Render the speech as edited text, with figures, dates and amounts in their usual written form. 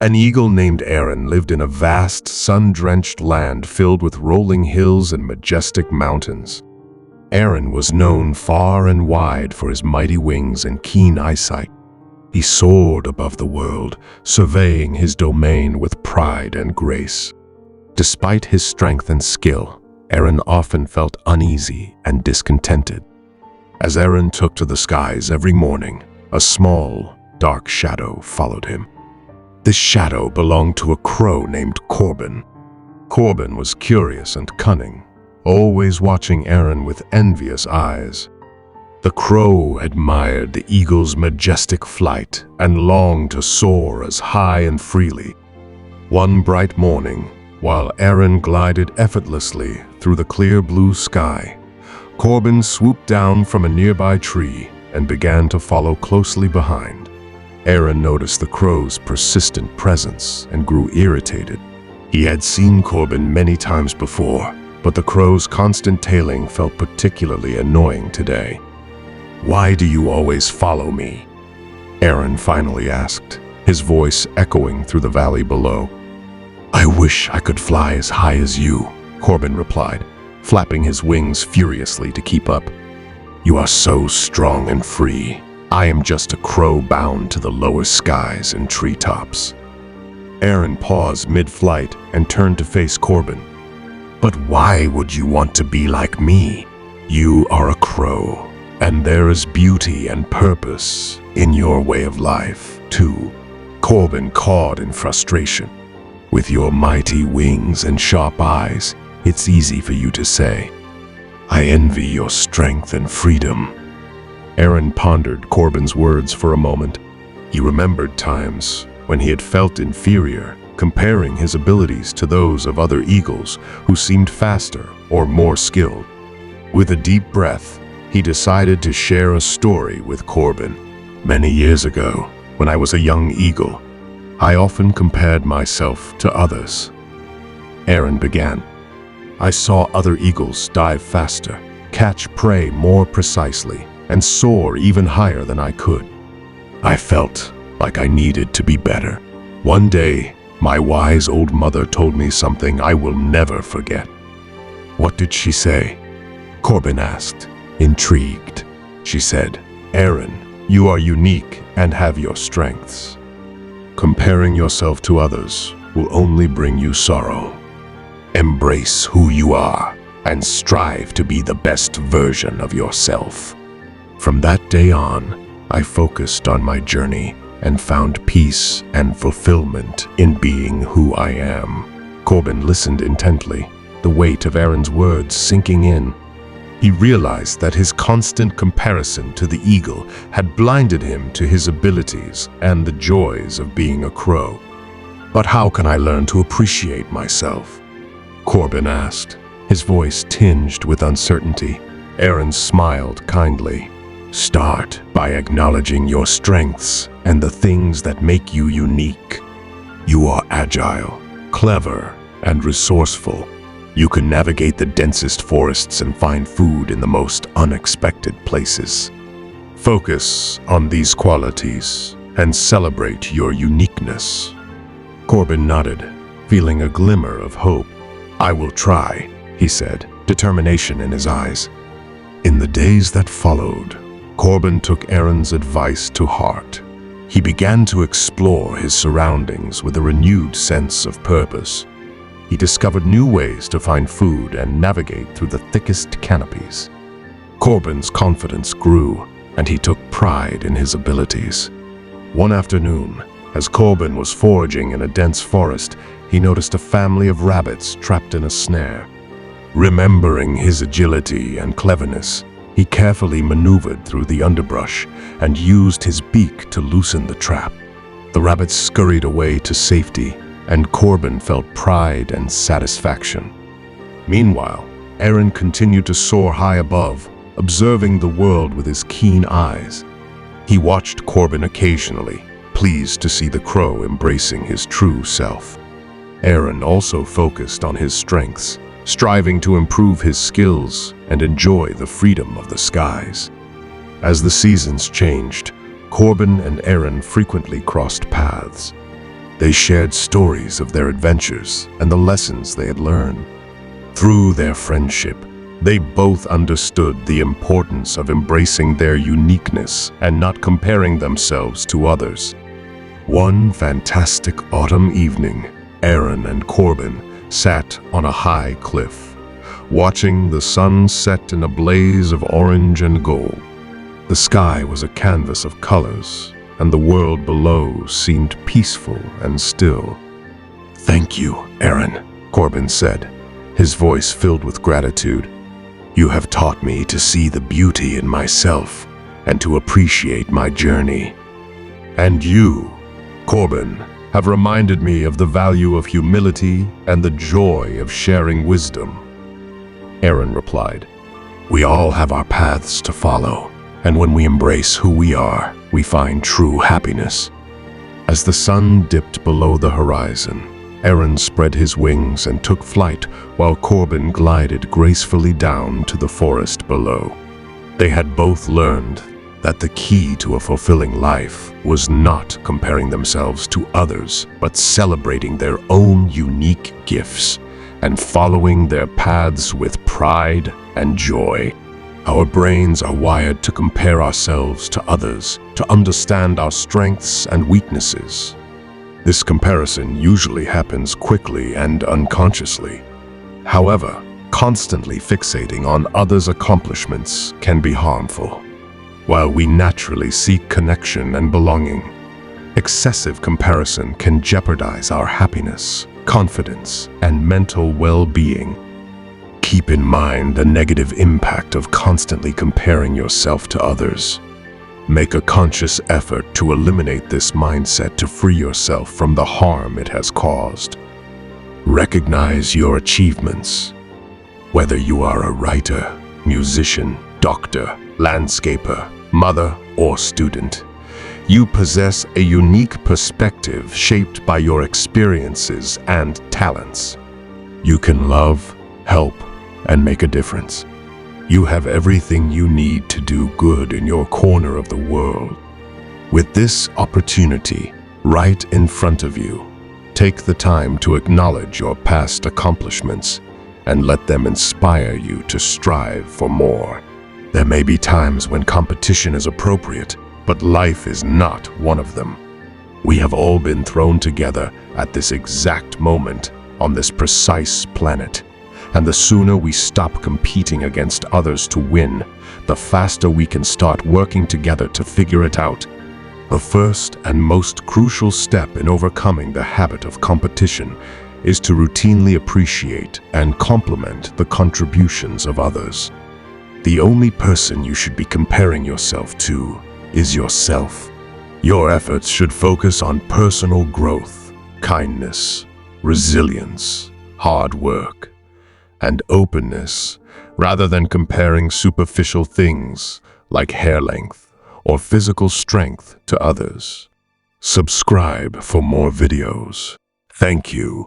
An eagle named Aaron lived in a vast, sun-drenched land filled with rolling hills and majestic mountains. Aaron was known far and wide for his mighty wings and keen eyesight. He soared above the world, surveying his domain with pride and grace. Despite his strength and skill, Aaron often felt uneasy and discontented. As Aaron took to the skies every morning, a small, dark shadow followed him. This shadow belonged to a crow named Corbin. Corbin was curious and cunning, always watching Aaron with envious eyes. The crow admired the eagle's majestic flight and longed to soar as high and freely. One bright morning, while Aaron glided effortlessly through the clear blue sky, Corbin swooped down from a nearby tree and began to follow closely behind. Aaron noticed the crow's persistent presence and grew irritated. He had seen Corbin many times before, but the crow's constant tailing felt particularly annoying today. "Why do you always follow me?" Aaron finally asked, his voice echoing through the valley below. "I wish I could fly as high as you," Corbin replied, flapping his wings furiously to keep up. "You are so strong and free. I am just a crow bound to the lower skies and treetops." Aaron paused mid-flight and turned to face Corbin. "But why would you want to be like me? You are a crow, and there is beauty and purpose in your way of life, too." Corbin cawed in frustration. "With your mighty wings and sharp eyes, it's easy for you to say, 'I envy your strength and freedom.'" Aaron pondered Corbin's words for a moment. He remembered times when he had felt inferior, comparing his abilities to those of other eagles who seemed faster or more skilled. With a deep breath, he decided to share a story with Corbin. "Many years ago, when I was a young eagle, I often compared myself to others." Aaron began. "I saw other eagles dive faster, catch prey more precisely, and soar even higher than I could. I felt like I needed to be better. One day, my wise old mother told me something I will never forget." "What did she say?" Corbin asked, intrigued. "She said, 'Aaron, you are unique and have your strengths. Comparing yourself to others will only bring you sorrow. Embrace who you are and strive to be the best version of yourself.' From that day on, I focused on my journey and found peace and fulfillment in being who I am." Corbin listened intently, the weight of Aaron's words sinking in. He realized that his constant comparison to the eagle had blinded him to his abilities and the joys of being a crow. "But how can I learn to appreciate myself?" Corbin asked, his voice tinged with uncertainty. Aaron smiled kindly. "Start by acknowledging your strengths and the things that make you unique. You are agile, clever, and resourceful. You can navigate the densest forests and find food in the most unexpected places. Focus on these qualities and celebrate your uniqueness." Corbin nodded, feeling a glimmer of hope. "I will try," he said, determination in his eyes. In the days that followed, Corbin took Aaron's advice to heart. He began to explore his surroundings with a renewed sense of purpose. He discovered new ways to find food and navigate through the thickest canopies. Corbin's confidence grew, and he took pride in his abilities. One afternoon, as Corbin was foraging in a dense forest, he noticed a family of rabbits trapped in a snare. Remembering his agility and cleverness, he carefully maneuvered through the underbrush and used his beak to loosen the trap. The rabbits scurried away to safety, and Corbin felt pride and satisfaction. Meanwhile, Aaron continued to soar high above, observing the world with his keen eyes. He watched Corbin occasionally, pleased to see the crow embracing his true self. Aaron also focused on his strengths, striving to improve his skills and enjoy the freedom of the skies. As the seasons changed, Corbin and Aaron frequently crossed paths. They shared stories of their adventures and the lessons they had learned. Through their friendship, they both understood the importance of embracing their uniqueness and not comparing themselves to others. One fantastic autumn evening, Aaron and Corbin sat on a high cliff, watching the sun set in a blaze of orange and gold. The sky was a canvas of colors, and the world below seemed peaceful and still. "Thank you, Aaron," Corbin said, his voice filled with gratitude. "You have taught me to see the beauty in myself and to appreciate my journey. And you, Corbin, have reminded me of the value of humility and the joy of sharing wisdom." Aaron replied, "We all have our paths to follow, and when we embrace who we are, we find true happiness." As the sun dipped below the horizon, Aaron spread his wings and took flight while Corbin glided gracefully down to the forest below. They had both learned that the key to a fulfilling life was not comparing themselves to others, but celebrating their own unique gifts and following their paths with pride and joy. Our brains are wired to compare ourselves to others, to understand our strengths and weaknesses. This comparison usually happens quickly and unconsciously. However, constantly fixating on others' accomplishments can be harmful. While we naturally seek connection and belonging, excessive comparison can jeopardize our happiness, confidence, and mental well-being. Keep in mind the negative impact of constantly comparing yourself to others. Make a conscious effort to eliminate this mindset to free yourself from the harm it has caused. Recognize your achievements. Whether you are a writer, musician, doctor, landscaper, mother, or student, you possess a unique perspective shaped by your experiences and talents. You can love, help, and make a difference. You have everything you need to do good in your corner of the world. With this opportunity right in front of you, take the time to acknowledge your past accomplishments and let them inspire you to strive for more. There may be times when competition is appropriate, but life is not one of them. We have all been thrown together at this exact moment on this precise planet. And the sooner we stop competing against others to win, the faster we can start working together to figure it out. The first and most crucial step in overcoming the habit of competition is to routinely appreciate and compliment the contributions of others. The only person you should be comparing yourself to is yourself. Your efforts should focus on personal growth, kindness, resilience, hard work, and openness, rather than comparing superficial things like hair length or physical strength to others. Subscribe for more videos. Thank you.